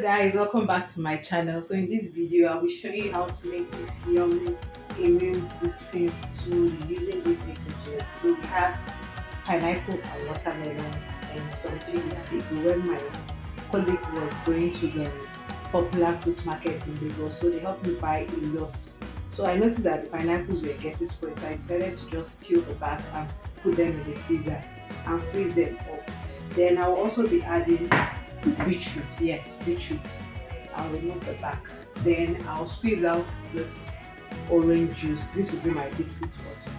Guys, welcome back to my channel. So in this video I'll be showing you how to make this yummy immune boosting smoothie using these ingredients. So we have pineapple and watermelon and some 3 weeks ago when my colleague was going to the popular fruit market in Lagos, so they helped me buy a lot. So I noticed that the pineapples were getting spoiled, so I decided to just peel the back and put them in the freezer and freeze them up. Then I'll also be adding beetroot. Yes, beetroot. I'll remove the back. Then I'll squeeze out this orange juice. This will be my liquid water.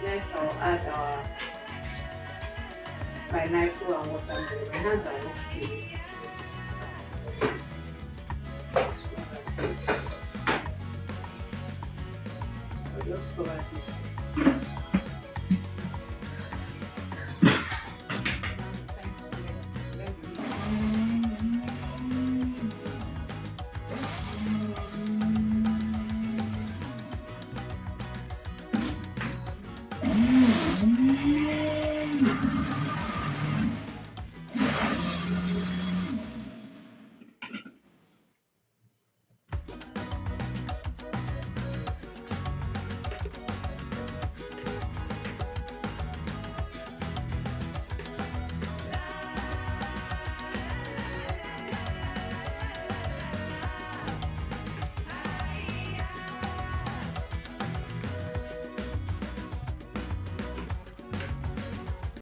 Next, I'll add our pineapple and watermelon. My hands are not fluid. I'll just cover this.